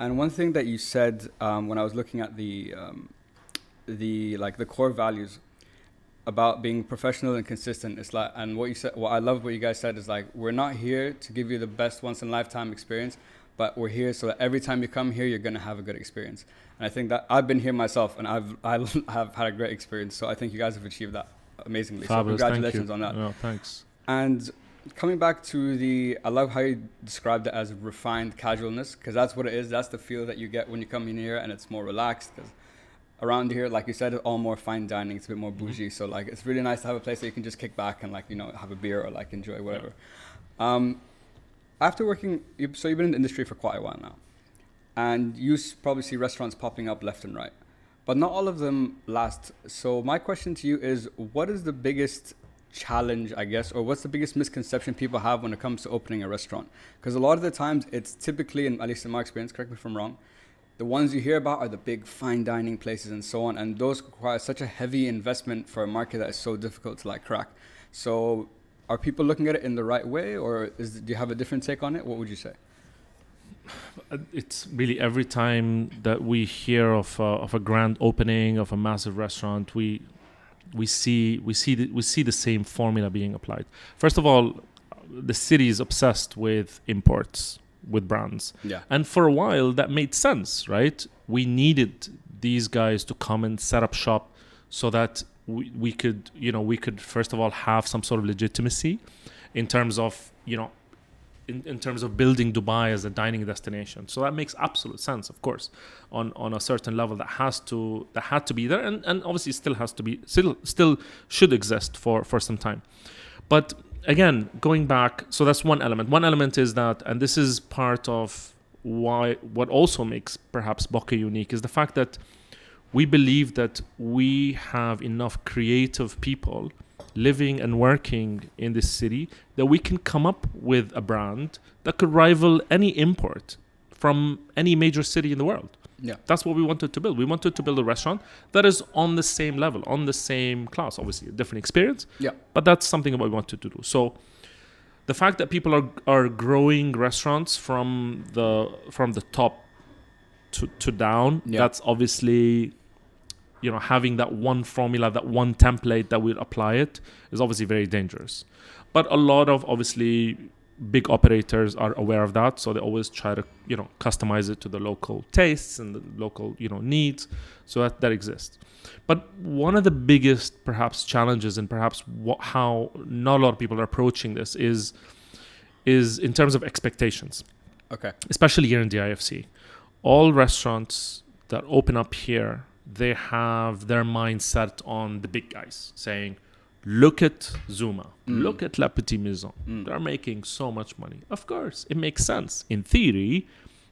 And one thing that you said when I was looking at the core values about being professional and consistent, it's like, and what you said, what I love what you guys said is like, we're not here to give you the best once in a lifetime experience, but we're here so that every time you come here, you're gonna have a good experience. And I think that I've been here myself, and I have had a great experience. So I think you guys have achieved that amazingly. Fabulous. So congratulations on that. No, thanks. And coming back to I love how you described it as refined casualness, because that's what it is. That's the feel that you get when you come in here, and it's more relaxed. Because around here, like you said, it's all more fine dining. It's a bit more bougie. So like, it's really nice to have a place that you can just kick back and like, have a beer or like enjoy whatever. After working, so you've been in the industry for quite a while now, and you probably see restaurants popping up left and right, but not all of them last. So my question to you is, what is the biggest challenge, I guess, or what's the biggest misconception people have when it comes to opening a restaurant? Because a lot of the times it's typically, at least in my experience, correct me if I'm wrong, the ones you hear about are the big fine dining places and so on, and those require such a heavy investment for a market that is so difficult to like crack. So are people looking at it in the right way, or do you have a different take on it? What would you say? It's really every time that we hear of a grand opening of a massive restaurant, we see the same formula being applied. First of all, the city is obsessed with imports, with brands. Yeah. And for a while that made sense, right? We needed these guys to come and set up shop so that we could first of all have some sort of legitimacy in terms of, in terms of building Dubai as a dining destination. So that makes absolute sense, of course, on a certain level that had to be there, and obviously still has to be, still should exist for some time. But again, going back, so that's one element. One element is that, and this is part of what also makes perhaps Bokke unique, is the fact that we believe that we have enough creative people living and working in this city that we can come up with a brand that could rival any import from any major city in the world. Yeah. That's what we wanted to build. We wanted to build a restaurant that is on the same level, on the same class. Obviously, a different experience. Yeah. But that's something that we wanted to do. So the fact that people are growing restaurants from the top to down, that's obviously, having that one formula, that one template that will apply it is obviously very dangerous. But a lot of obviously big operators are aware of that, so they always try to customize it to the local tastes and the local needs. So that exists. But one of the biggest perhaps challenges, and perhaps how not a lot of people are approaching this, is in terms of expectations. Okay. Especially here in the IFC, all restaurants that open up here, they have their mind set on the big guys, saying, look at Zuma, look at La Petite Maison. They're making so much money. Of course, it makes sense. In theory,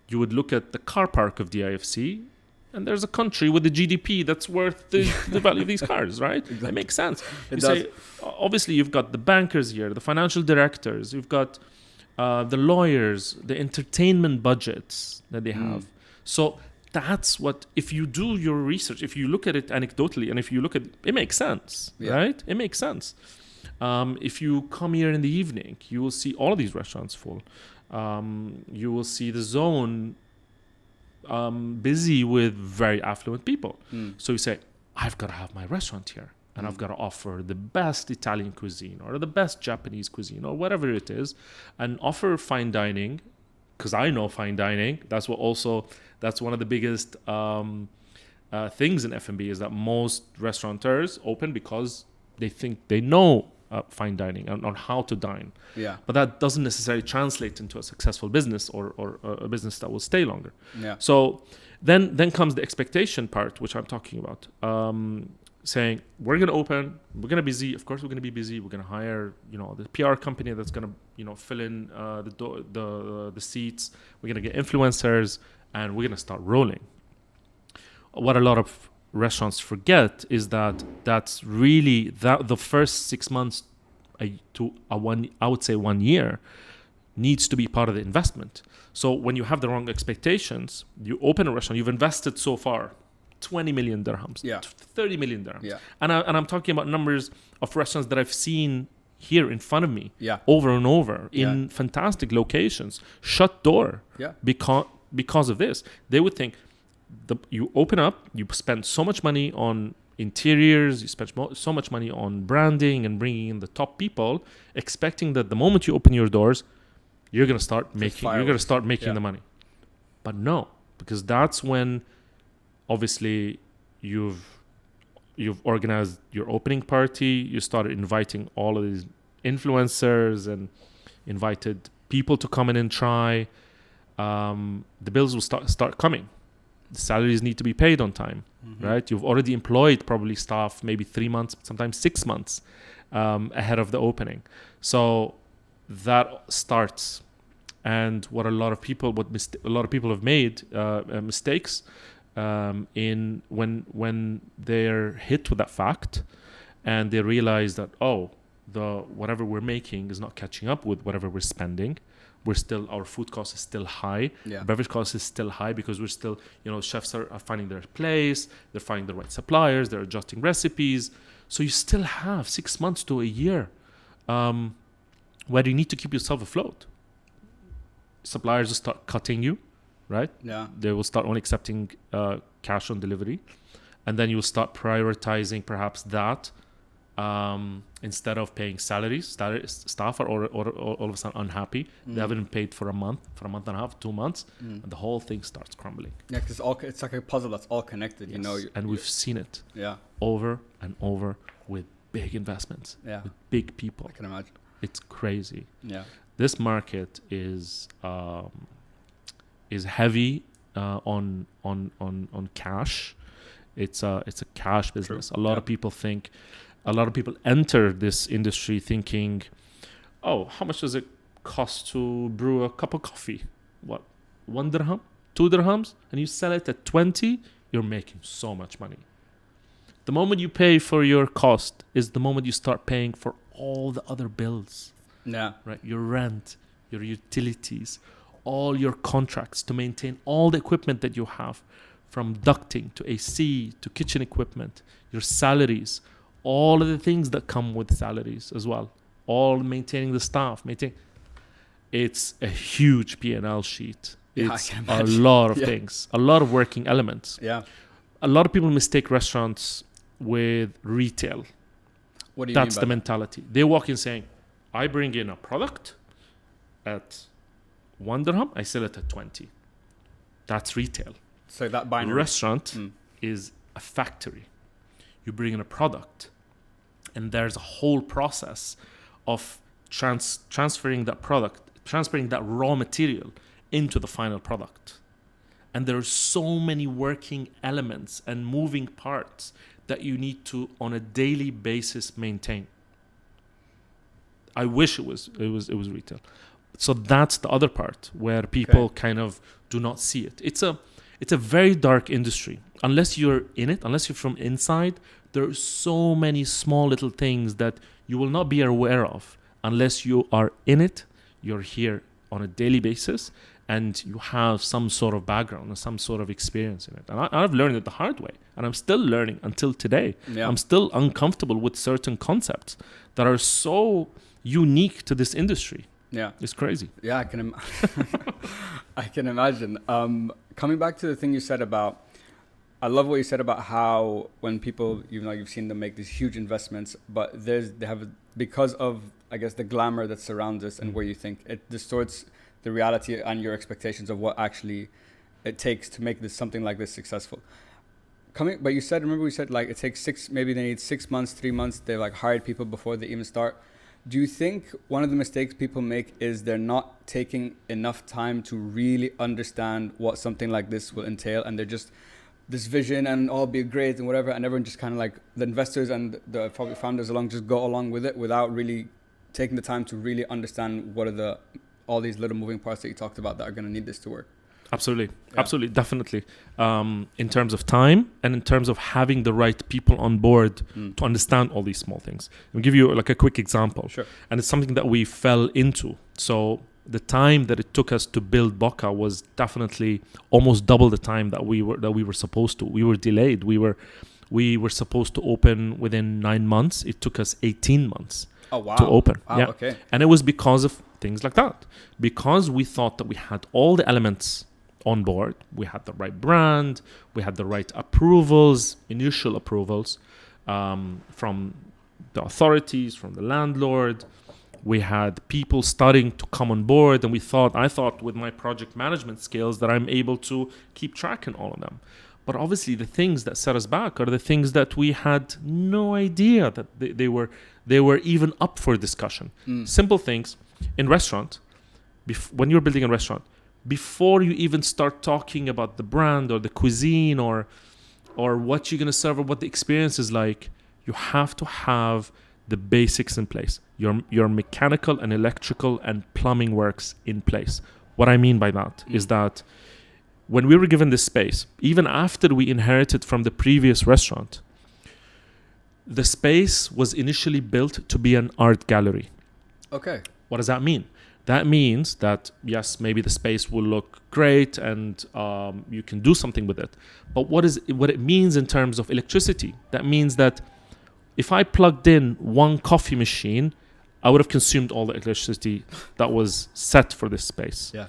you would look at the car park of the IFC, and there's a country with the GDP that's worth the value of these cars, right? Exactly. It makes sense. Say, obviously, you've got the bankers here, the financial directors, you've got the lawyers, the entertainment budgets that they have. So that's what, if you do your research, if you look at it anecdotally, and if you look at it makes sense, right? It makes sense. If you come here in the evening, you will see all of these restaurants full. You will see the zone busy with very affluent people. So you say, I've got to have my restaurant here, and I've got to offer the best Italian cuisine or the best Japanese cuisine or whatever it is, and offer fine dining, because I know fine dining. That's one of the biggest things in F&B, is that most restaurateurs open because they think they know fine dining and on how to dine. Yeah. But that doesn't necessarily translate into a successful business or a business that will stay longer. Yeah. So then comes the expectation part, which I'm talking about. Saying, we're going to open, we're going to be busy. Of course, we're going to be busy. We're going to hire, the PR company that's going to, fill in the seats. We're going to get influencers, and we're going to start rolling. What a lot of restaurants forget is that that's really the first 6 months to I would say 1 year needs to be part of the investment. So when you have the wrong expectations, you open a restaurant, you've invested so far 20 million dirhams, 30 million dirhams. Yeah. And I'm talking about numbers of restaurants that I've seen here in front of me Yeah. over and over in fantastic locations, shut door. Yeah. because of this. They would think you open up, you spend so much money on interiors, you spend so much money on branding and bringing in the top people, expecting that the moment you open your doors, you're going to start making the money. But no, because that's when obviously you've organized your opening party, you started inviting all of these influencers and invited people to come in and try. The bills will start coming. The salaries need to be paid on time, right? You've already employed probably staff maybe 3 months, sometimes 6 months ahead of the opening. So that starts. And what a lot of people have made mistakes in when they're hit with that fact, and they realize that whatever we're making is not catching up with whatever we're spending. Our food cost is still high. Beverage cost is still high because we're still, chefs are finding their place, they're finding the right suppliers, they're adjusting recipes. So you still have 6 months to a year where you need to keep yourself afloat. Suppliers will start cutting you, right? Yeah. They will start only accepting cash on delivery. And then you will start prioritizing perhaps that instead of paying salaries. Staff are all of a sudden unhappy. They haven't been paid for a month and a half, 2 months, and the whole thing starts crumbling. Yeah, because it's like a puzzle that's all connected, Yes. And we've seen it Yeah. over and over with big investments, Yeah. with big people. I can imagine. It's crazy. Yeah. This market is heavy on cash. It's a cash business. True. A lot of people enter this industry thinking, oh, how much does it cost to brew a cup of coffee? What, 1 dirham, 2 dirhams? And you sell it at 20, you're making so much money. The moment you pay for your cost is the moment you start paying for all the other bills. Yeah. Right? Your rent, your utilities, all your contracts to maintain all the equipment that you have, from ducting to AC to kitchen equipment, your salaries, all of the things that come with salaries as well, all maintaining the staff, it's a huge P&L sheet. It's a lot of things, a lot of working elements. Yeah. A lot of people mistake restaurants with retail. What do you That's mean by the mentality. They walk in saying, I bring in a product at 1 dirham, I sell it at 20. That's retail. So that binary. A restaurant is a factory. You bring in a product, and there's a whole process of transferring that raw material into the final product. And there are so many working elements and moving parts that you need to, on a daily basis, maintain. I wish it was retail. So that's the other part where people kind of do not see it. It's a very dark industry. Unless you're in it, unless you're from inside, there are so many small little things that you will not be aware of unless you are in it, you're here on a daily basis, and you have some sort of background or some sort of experience in it. And I've learned it the hard way, and I'm still learning until today. Yeah. I'm still uncomfortable with certain concepts that are so unique to this industry. Yeah. It's crazy. Yeah, I can imagine. Coming back to the thing you said about, I love what you said about how when people, you've seen them make these huge investments, but they have, because of, I guess, the glamour that surrounds us and where you think it distorts the reality and your expectations of what actually it takes to make this something like this successful. But you said, remember we said like it takes maybe they need 6 months, 3 months. They've like hired people before they even start. Do you think one of the mistakes people make is they're not taking enough time to really understand what something like this will entail, and they're just this vision and all be great and whatever, and everyone just kind of like the investors and the probably founders just go along with it without really taking the time to really understand what are all these little moving parts that you talked about that are going to need this to work? Absolutely. Yeah. Absolutely. Definitely. In terms of time and in terms of having the right people on board to understand all these small things. I'll give you like a quick example. Sure. And it's something that we fell into. So the time that it took us to build Boca was definitely almost double the time that we were supposed to. We were delayed. We were supposed to open within 9 months. It took us 18 months to open. Wow, yeah. Okay. And it was because of things like that. Because we thought that we had all the elements on board. We had the right brand, we had the right approvals, initial approvals from the authorities, from the landlord. We had people starting to come on board, and I thought with my project management skills that I'm able to keep track in all of them. But obviously the things that set us back are the things that we had no idea that they were even up for discussion. Simple things in restaurant. When you're building a restaurant, before you even start talking about the brand or the cuisine or what you're going to serve or what the experience is like, you have to have the basics in place. Your mechanical and electrical and plumbing works in place. What I mean by that is that when we were given this space, even after we inherited from the previous restaurant, the space was initially built to be an art gallery. Okay. What does that mean? That means that, yes, maybe the space will look great and you can do something with it. But what it means in terms of electricity? That means that if I plugged in one coffee machine, I would have consumed all the electricity that was set for this space. Yeah.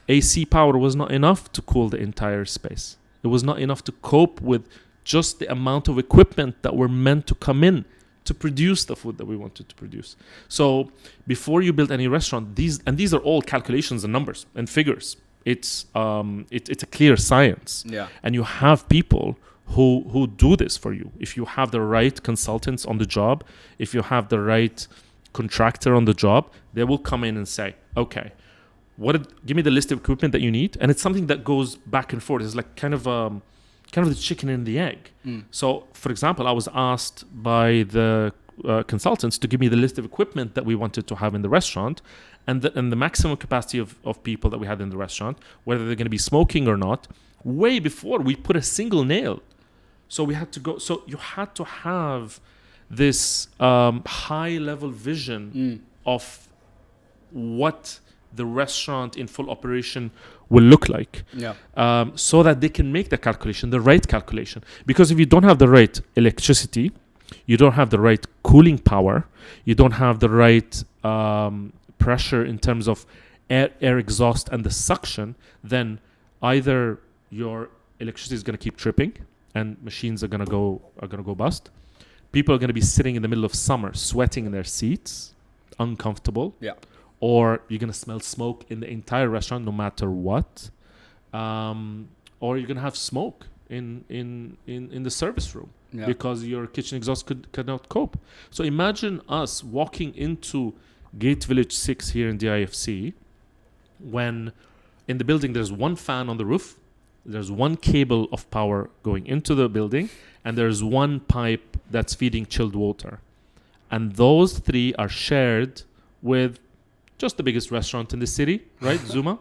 AC power was not enough to cool the entire space. It was not enough to cope with just the amount of equipment that were meant to come in to produce the food that we wanted to produce. So before you build any restaurant, these are all calculations and numbers and figures. It's a clear science. Yeah. And you have people who do this for you. If you have the right consultants on the job, if you have the right contractor on the job, they will come in and say, okay, give me the list of equipment that you need. And it's something that goes back and forth. It's like kind of the chicken and the egg. So, for example, I was asked by the consultants to give me the list of equipment that we wanted to have in the restaurant and the maximum capacity of people that we had in the restaurant, whether they're going to be smoking or not, way before we put a single nail. So we had to go. So you had to have this high-level vision of what the restaurant in full operation will look like, so that they can make the calculation, the right calculation. Because if you don't have the right electricity, you don't have the right cooling power, you don't have the right pressure in terms of air exhaust and the suction, then either your electricity is going to keep tripping and machines are going to go bust. People are going to be sitting in the middle of summer, sweating in their seats, uncomfortable. Yeah. Or you're going to smell smoke in the entire restaurant no matter what. Or you're going to have smoke in the service room because your kitchen exhaust cannot cope. So imagine us walking into Gate Village 6 here in DIFC when in the building there's one fan on the roof, there's one cable of power going into the building, and there's one pipe that's feeding chilled water. And those three are shared with just the biggest restaurant in the city, right? Zuma.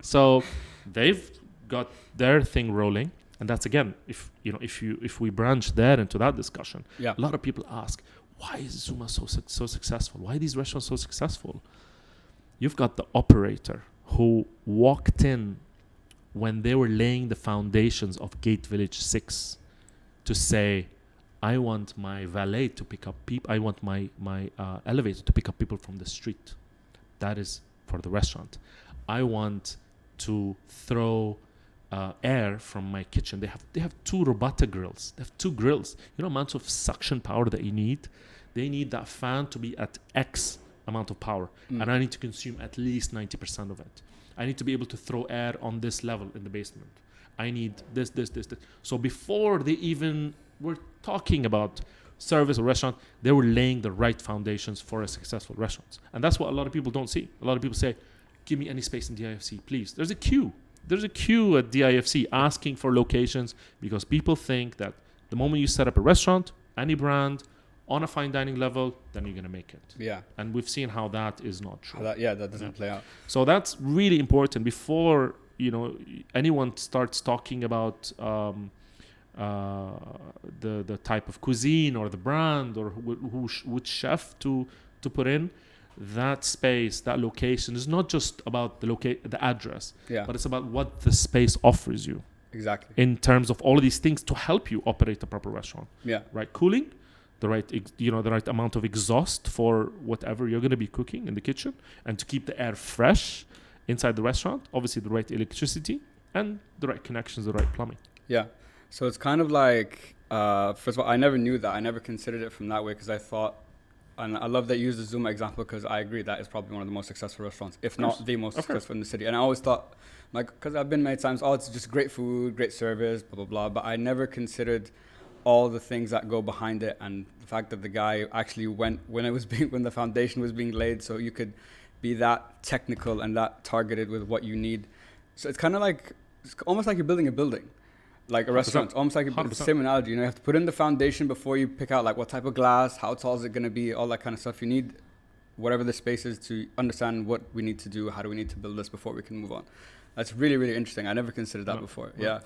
So they've got their thing rolling. And that's, again, if we branch there into that discussion, a lot of people ask, why is Zuma so successful? Why are these restaurants so successful? You've got the operator who walked in when they were laying the foundations of Gate Village 6 to say, I want my valet to pick up people. I want my elevator to pick up people from the street. That is for the restaurant. I want to throw air from my kitchen. They have two Robata grills. They have two grills. You know, amounts of suction power that you need. They need that fan to be at X amount of power, and I need to consume at least 90% of it. I need to be able to throw air on this level in the basement. I need this. So before they even were talking about service or restaurant, they were laying the right foundations for a successful restaurant. And that's what a lot of people don't see. A lot of people say, give me any space in DIFC, please. There's a queue at DIFC asking for locations because people think that the moment you set up a restaurant, any brand, on a fine dining level, then you're going to make it. Yeah. And we've seen how that is not true. That doesn't play out. So that's really important before, anyone starts talking about the type of cuisine or the brand or which chef to put in. That space, that location is not just about the address, but it's about what the space offers you. Exactly. In terms of all of these things to help you operate a proper restaurant. Yeah. Right cooling, the right amount of exhaust for whatever you're going to be cooking in the kitchen, and to keep the air fresh inside the restaurant. Obviously, the right electricity and the right connections, the right plumbing. Yeah. So it's kind of like, first of all, I never knew that. I never considered it from that way because I thought, and I love that you used the Zuma example because I agree that is probably one of the most successful restaurants, if not the most successful in the city. And I always thought, like, because I've been many times, oh, it's just great food, great service, blah, blah, blah. But I never considered all the things that go behind it and the fact that the guy actually went when the foundation was being laid so you could be that technical and that targeted with what you need. So it's kind of like, it's almost like you're building a building. Like a restaurant, almost like the same analogy. You know, you have to put in the foundation before you pick out like what type of glass, how tall is it going to be, all that kind of stuff. You need whatever the space is to understand what we need to do, how do we need to build this before we can move on. That's really, really interesting. I never considered that before. Yeah.